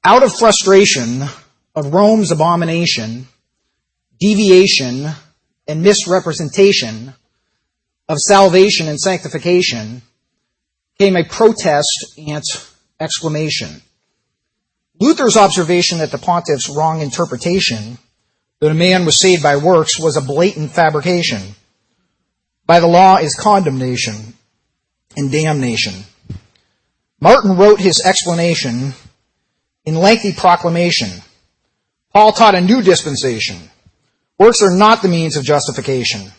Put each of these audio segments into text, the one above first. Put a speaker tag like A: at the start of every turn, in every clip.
A: Out of frustration of Rome's abomination, deviation, and misrepresentation of salvation and sanctification came a protest and exclamation. Luther's observation that the pontiff's wrong interpretation that a man was saved by works was a blatant fabrication. By the law is condemnation and damnation. Martin wrote his explanation in lengthy proclamation. Paul taught a new dispensation. Works are not the means of justification.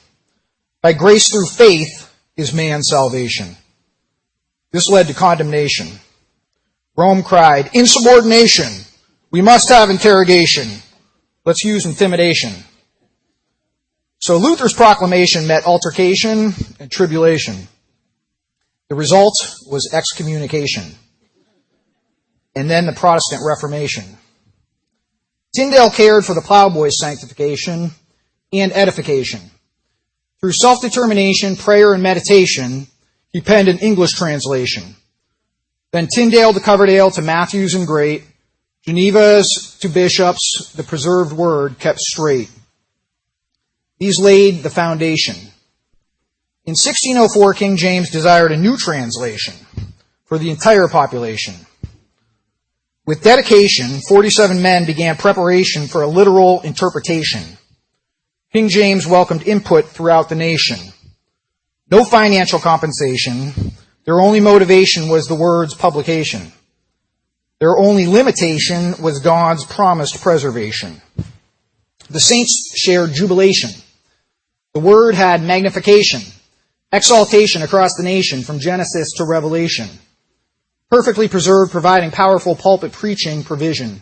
A: By grace through faith is man's salvation. This led to condemnation. Rome cried, insubordination. We must have interrogation. Let's use intimidation. So Luther's proclamation met altercation and tribulation. The result was excommunication. And then the Protestant Reformation. Tyndale cared for the plowboy's sanctification and edification. Through self-determination, prayer, and meditation, he penned an English translation. Then Tyndale to Coverdale to Matthews and Great, Geneva's to bishops, the preserved word kept straight. These laid the foundation. In 1604, King James desired a new translation for the entire population. With dedication, 47 men began preparation for a literal interpretation. King James welcomed input throughout the nation. No financial compensation. Their only motivation was the word's publication. Their only limitation was God's promised preservation. The saints shared jubilation. The word had magnification, exaltation across the nation from Genesis to Revelation. Perfectly preserved, providing powerful pulpit preaching provision.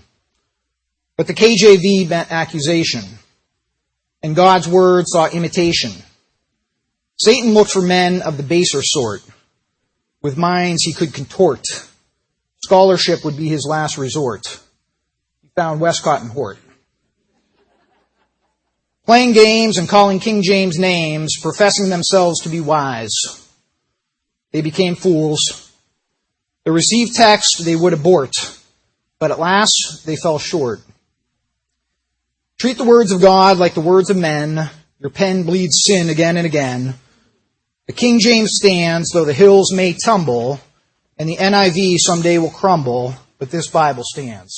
A: But the KJV meant accusation, and God's word saw imitation. Satan looked for men of the baser sort, with minds he could contort. Scholarship would be his last resort. He found Westcott and Hort. Playing games and calling King James names, professing themselves to be wise. They became fools. The received text they would abort, but at last they fell short. Treat the words of God like the words of men. Your pen bleeds sin again and again. The King James stands, though the hills may tumble, and the NIV someday will crumble, but this Bible stands.